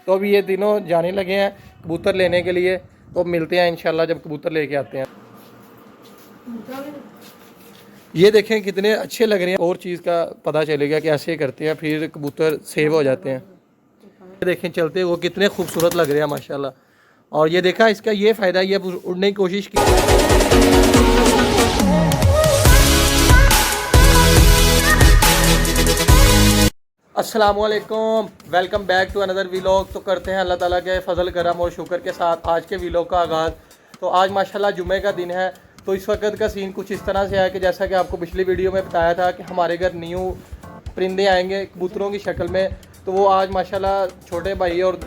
तो अभी ये तीनों जाने लगे हैं कबूतर लेने के लिए। तो मिलते हैं इंशाल्लाह जब कबूतर लेके आते हैं। ये देखें कितने अच्छे लग रहे हैं। और चीज़ का पता चलेगा कि ऐसे करते हैं फिर कबूतर सेव हो जाते हैं। ये देखें चलते वो कितने खूबसूरत लग रहे हैं माशाल्लाह। और ये देखा इसका ये फ़ायदा, ये उड़ने की कोशिश की। अस्सलामुअलैकुम, welcome back to another vlog. तो करते हैं अल्लाह ताला के फ़ज़ल करम और शुक्र के साथ आज के व्लॉग का आगाज़। तो आज माशाल्लाह जुम्मे का दिन है। तो इस वक्त का सीन कुछ इस तरह से है कि जैसा कि आपको पिछली वीडियो में बताया था कि हमारे घर न्यू परिंदे आएंगे कबूतरों की शक्ल में। तो वो आज माशाल्लाह छोटे भाई और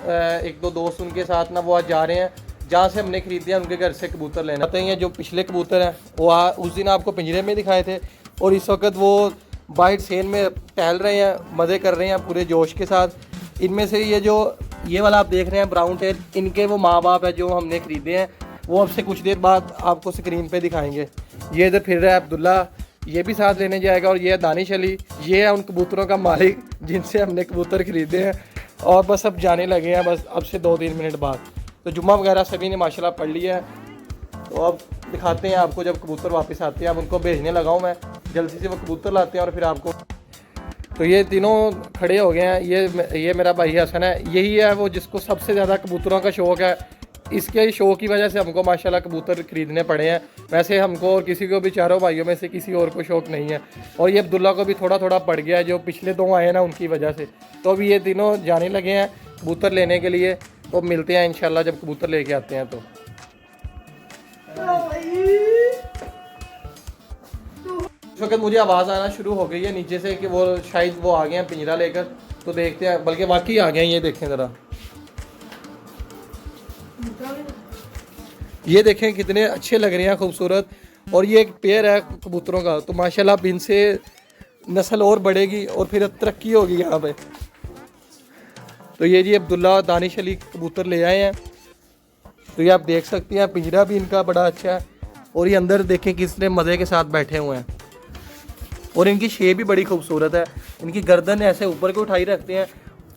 एक दो दोस्त उनके साथ ना वो आज जा रहे हैं जहाँ से हमने ख़रीदे हैं उनके घर से कबूतर लेना आते हैं। जो पिछले कबूतर हैं वो उस दिन आपको पिंजरे में दिखाए थे और इस वक्त वो वाइट सेल में टहल रहे हैं, मज़े कर रहे हैं पूरे जोश के साथ। इनमें से ये वाला आप देख रहे हैं ब्राउन टेल, इनके वो माँ बाप है जो हमने ख़रीदे हैं। वो अब से कुछ देर बाद आपको स्क्रीन पे दिखाएंगे। ये इधर फिर रहा है अब्दुल्ला, ये भी साथ लेने जाएगा। और ये है दानिश अली, ये है उन कबूतरों का मालिक जिनसे हमने कबूतर ख़रीदे हैं। और बस अब जाने लगे हैं, बस अब से 2-3 मिनट बाद। तो जुम्मा वगैरह सभी ने माशाल्लाह पढ़ लिया है। तो अब दिखाते हैं आपको जब कबूतर वापस आते हैं। अब उनको भेजने लगा हूँ मैं, जल्दी से वो कबूतर लाते हैं और फिर आपको। तो ये तीनों खड़े हो गए हैं। ये मेरा भाई हसन है, यही है वो जिसको सबसे ज़्यादा कबूतरों का शौक़ है। इसके शौक़ की वजह से हमको माशाल्लाह कबूतर ख़रीदने पड़े हैं। वैसे हमको और किसी को भी चारों भाइयों में से किसी और को शौक़ नहीं है। और ये अब्दुल्ला को भी थोड़ा थोड़ा पड़ गया है जो पिछले 2 आए ना उनकी वजह से। तो अभी ये तीनों जाने लगे हैं कबूतर लेने के लिए। तो मिलते हैं इंशाल्लाह जब कबूतर लेके आते हैं। तो इस वक्त मुझे आवाज़ आना शुरू हो गई है नीचे से कि वो शायद वो आ गए हैं पिंजरा लेकर। तो देखते हैं, बल्कि वाकई आ गए हैं। ये देखें ज़रा, ये देखें कितने अच्छे लग रहे हैं, खूबसूरत। और ये एक पेयर है कबूतरों का। तो माशाल्लाह अब इनसे नस्ल और बढ़ेगी और फिर तरक्की होगी यहाँ पे। तो ये जी अब्दुल्ला और दानिश अली कबूतर ले आए हैं। तो ये आप देख सकते हैं पिंजरा भी इनका बड़ा अच्छा है। और ये अंदर देखें कितने मज़े के साथ बैठे हुए हैं। और इनकी शेप भी बड़ी खूबसूरत है। इनकी गर्दन ऐसे ऊपर को उठाई रखते हैं।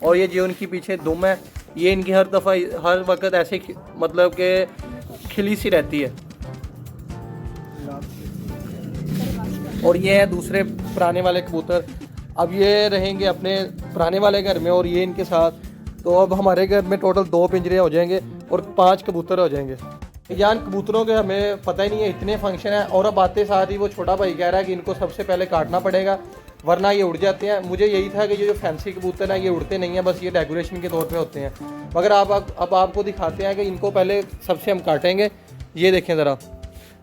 और ये जो उनकी पीछे दुम है, ये इनकी हर दफ़ा हर वक्त ऐसे मतलब कि खिली सी रहती है। और ये है दूसरे पुराने वाले कबूतर। अब ये रहेंगे अपने पुराने वाले घर में और ये इनके साथ। तो अब हमारे घर में टोटल 2 पिंजरे हो जाएंगे और 5 कबूतर हो जाएंगे। यान कबूतरों के हमें पता ही नहीं है, इतने फंक्शन है। और अब आते साथ ही वो छोटा भाई कह रहा है कि इनको सबसे पहले काटना पड़ेगा वरना ये उड़ जाते हैं। मुझे यही था कि ये जो फैंसी कबूतर है ये उड़ते नहीं हैं, बस ये डेकोरेशन के तौर पे होते हैं। मगर अब आपको दिखाते हैं कि इनको पहले सबसे हम काटेंगे। ये देखें ज़रा,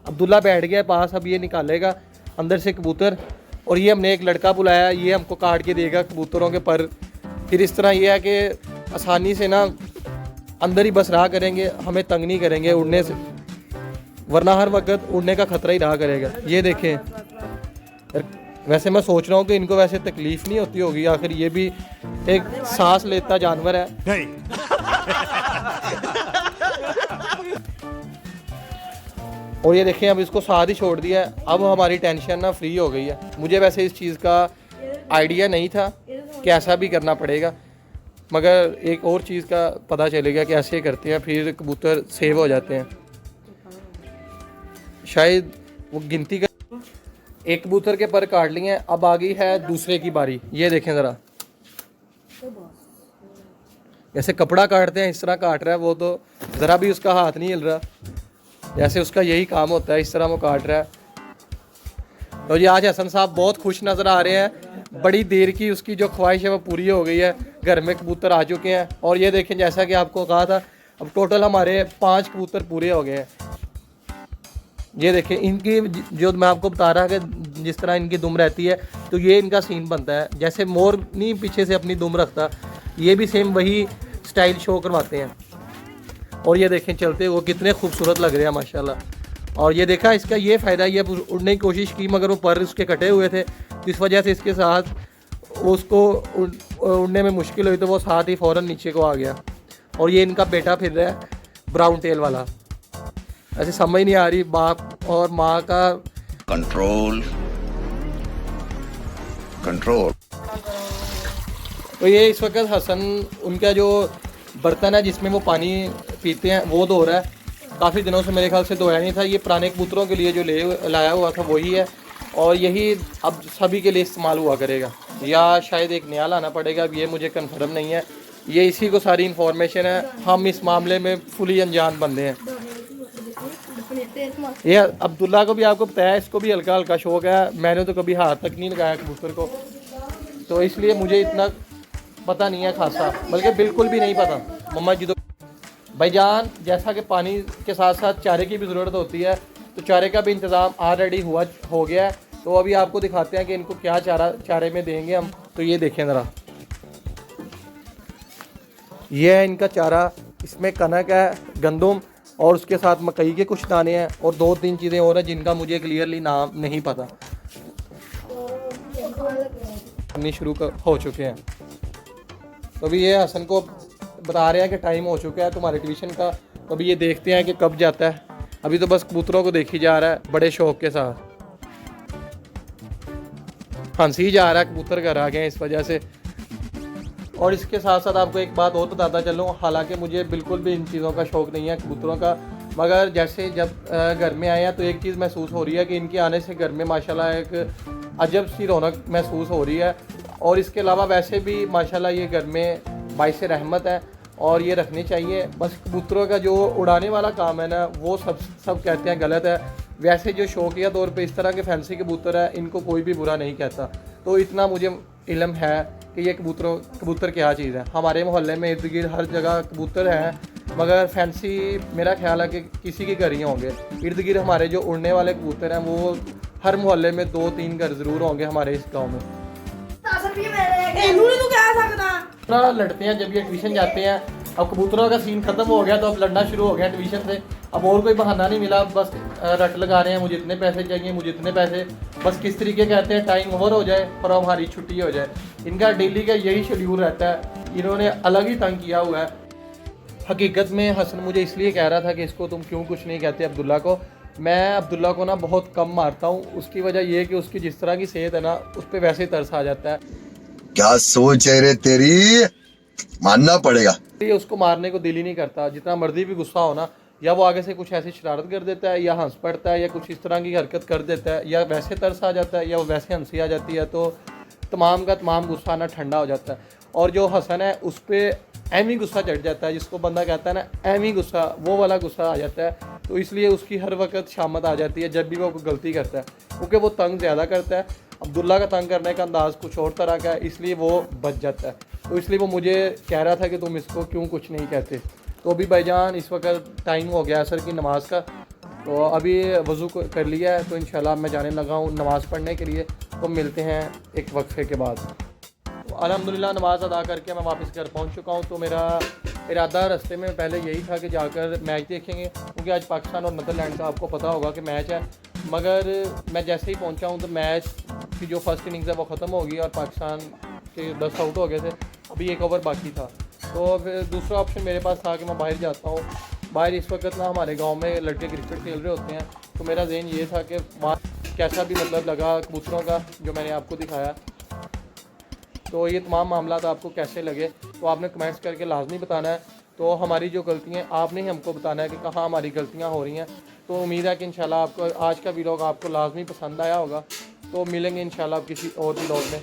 अब्दुल्ला बैठ गया पास, अब ये निकालेगा अंदर से कबूतर। और ये हमने एक लड़का बुलाया, ये हमको काट के देगा कबूतरों के पर। फिर इस तरह ये है कि आसानी से ना अंदर ही बस रहा करेंगे, हमें तंग नहीं करेंगे उड़ने से, वरना हर वक्त उड़ने का ख़तरा ही रहा करेगा। ये देखें, वैसे मैं सोच रहा हूँ कि इनको वैसे तकलीफ़ नहीं होती होगी, आखिर ये भी एक सांस लेता जानवर है। नहीं। और ये देखें अब इसको साथ ही छोड़ दिया है। अब हमारी टेंशन ना फ्री हो गई है। मुझे वैसे इस चीज़ का आइडिया नहीं था कि ऐसा भी करना पड़ेगा, मगर एक और चीज़ का पता चलेगा कि ऐसे करते हैं फिर कबूतर सेव हो जाते हैं। शायद वो गिनती का एक कबूतर के पर काट लिए हैं, अब आ गई है दूसरे की बारी। ये देखें ज़रा, जैसे कपड़ा काटते हैं इस तरह काट रहा है वो। तो ज़रा भी उसका हाथ नहीं हिल रहा, जैसे उसका यही काम होता है, इस तरह वो काट रहा है। तो ये आज हसन साहब बहुत खुश नज़र आ रहे हैं। बड़ी देर की उसकी जो ख्वाहिश है वो पूरी हो गई है, घर में कबूतर आ चुके हैं। और ये देखें जैसा कि आपको कहा था, अब टोटल हमारे 5 कबूतर पूरे हो गए हैं। ये देखें इनकी जो मैं आपको बता रहा कि जिस तरह इनकी दुम रहती है, तो ये इनका सीन बनता है। जैसे मोर नहीं पीछे से अपनी दुम रखता, ये भी सेम वही स्टाइल शो करवाते हैं। और ये देखें चलते वो कितने खूबसूरत लग रहे हैं माशाल्लाह। और ये देखा इसका ये फ़ायदा, ये उड़ने की कोशिश की मगर वो पर उसके कटे हुए थे, इस वजह से इसके साथ उसको उड़ने में मुश्किल हुई, तो वो साथ ही फ़ौरन नीचे को आ गया। और ये इनका बेटा फिर रहा है ब्राउन टेल वाला। ऐसे समझ नहीं आ रही बाप और माँ का कंट्रोल। तो ये इस वक्त हसन उनका जो बर्तन है जिसमें वो पानी पीते हैं वो धो रहा है। काफ़ी दिनों से मेरे ख्याल से धोया नहीं था। ये पुराने कबूतरों के लिए जो लाया हुआ था वही है, और यही अब सभी के लिए इस्तेमाल हुआ करेगा, या शायद एक नया लाना पड़ेगा, अब ये मुझे कंफर्म नहीं है। ये इसी को सारी इन्फॉर्मेशन है, हम इस मामले में फुली अनजान बंदे हैं। ये अब्दुल्ला को भी आपको बताया, इसको भी हल्का हल्का शौक है, मैंने तो कभी हाथ तक नहीं लगाया कबूतर को, तो इसलिए मुझे इतना पता नहीं है खासा, बल्कि बिल्कुल भी नहीं पता। मम्मा जी तो भाईजान, जैसा कि पानी के साथ साथ चारे की भी ज़रूरत होती है, तो चारे का भी इंतज़ाम ऑलरेडी हो गया है। तो अभी आपको दिखाते हैं कि इनको क्या चारे में देंगे हम। तो ये देखें ज़रा, ये है इनका चारा। इसमें कनक है, गंदम और उसके साथ मकई के कुछ दाने हैं, और 2-3 चीज़ें और हैं जिनका मुझे क्लियरली नाम नहीं पता। करनी शुरू हो चुके हैं। तो अभी ये हसन को बता रहे हैं कि टाइम हो चुका है तुम्हारे ट्यूशन का, तो अभी ये देखते हैं कि कब जाता है। अभी तो बस कबूतरों को देखी जा रहा है बड़े शौक के साथ, हंसी जा रहा है कबूतर घर आ गए इस वजह से। और इसके साथ साथ आपको एक बात और बताता चलूँ, हालांकि मुझे बिल्कुल भी इन चीज़ों का शौक़ नहीं है कबूतरों का, मगर जैसे जब घर में आए हैं तो एक चीज़ महसूस हो रही है कि इनके आने से घर में माशाल्लाह एक अजब सी रौनक महसूस हो रही है। और इसके अलावा वैसे भी माशाल्लाह ये घर में बाइस रहमत है और ये रखनी चाहिए। बस कबूतरों का जो उड़ाने वाला काम है ना, वो सब कहते हैं गलत है। वैसे जो शौकिया तौर पे इस तरह के फैंसी कबूतर है, इनको कोई भी बुरा नहीं कहता। तो इतना मुझे इल्म है कि ये कबूतर क्या चीज़ है। हमारे मोहल्ले में इर्द गिर्द हर जगह कबूतर हैं, मगर फैंसी मेरा ख्याल है कि किसी के घर ही होंगे। इर्द गिर्द हमारे जो उड़ने वाले कबूतर हैं वो हर मोहल्ले में 2-3 घर ज़रूर होंगे हमारे इस गाँव में। लड़ते हैं जब ये ट्यूशन जाते हैं। अब कबूतरों का सीन खत्म हो गया तो अब लड़ना शुरू हो गया ट्यूशन से। अब और कोई बहाना नहीं मिला, बस रट लगा रहे हैं, मुझे इतने पैसे चाहिए, मुझे इतने पैसे। बस किस तरीके कहते हैं टाइम ओवर हो जाए और हमारी छुट्टी हो जाए। इनका डेली का यही शेड्यूल रहता है, इन्होंने अलग ही तंग किया हुआ है। हकीकत में हसन मुझे इसलिए कह रहा था कि इसको तुम क्यों कुछ नहीं कहते अब्दुल्ला को। मैं अब्दुल्ला को ना बहुत कम मारता हूँ, उसकी वजह ये है कि उसकी जिस तरह की सेहत है ना, उस पर वैसे तरस आ जाता है। क्या सोच है रे तेरी, मानना पड़ेगा। ये उसको मारने को दिल ही नहीं करता, जितना मर्जी भी गुस्सा हो ना, या वो आगे से कुछ ऐसी शरारत कर देता है, या हंस पड़ता है, या कुछ इस तरह की हरकत कर देता है, या वैसे तरस आ जाता है, या वैसे हंसी आ जाती है, तो तमाम का तमाम गुस्सा ना ठंडा हो जाता है। और जो हसन है उस पर एमी गुस्सा चढ़ जाता है, जिसको बंदा कहता है ना एमी गुस्सा, वो वाला गुस्सा आ जाता है। तो इसलिए उसकी हर वक्त शामत आ जाती है जब भी वो गलती करता है, क्योंकि वो तंग ज़्यादा करता है। अब्दुल्ला का तंग करने का अंदाज़ कुछ और तरह का है, इसलिए वो बच जाता है। तो इसलिए वो मुझे कह रहा था कि तुम इसको क्यों कुछ नहीं कहते। तो अभी भाईजान इस वक्त टाइम हो गया असर की नमाज़ का, तो अभी वज़ू कर लिया है, तो इंशाल्लाह मैं जाने लगा हूँ नमाज़ पढ़ने के लिए। तो मिलते हैं एक वक्फे के बाद। तो अल्हम्दुलिल्लाह नमाज़ अदा करके मैं वापस घर पहुँच चुका हूँ। तो मेरा इरादा रास्ते में पहले यही था कि जाकर मैच देखेंगे, क्योंकि आज पाकिस्तान और नीदरलैंड का आपको पता होगा कि मैच है। मगर मैं जैसे ही पहुंचा हूं तो मैच की जो फर्स्ट इनिंग्स है वो ख़त्म हो गई और पाकिस्तान के 10 आउट हो गए थे। अभी एक ओवर बाकी था, तो फिर दूसरा ऑप्शन मेरे पास था कि मैं बाहर जाता हूं। बाहर इस वक्त ना हमारे गांव में लड़के क्रिकेट खेल रहे होते हैं, तो मेरा ज़हन ये था कि वहाँ कैसा भी मतलब लगा कबूतरों का जो मैंने आपको दिखाया। तो ये तमाम मामला आपको कैसे लगे तो आपने कमेंट्स करके लाजमी बताना है। तो हमारी जो गलतियाँ आपने ही हमको बताना है कि कहाँ हमारी गलतियाँ हो रही हैं। तो उम्मीद है कि इंशाल्लाह आपको आज का वीलॉग आपको लाजमी पसंद आया होगा। तो मिलेंगे इंशाल्लाह किसी और वीलॉग में।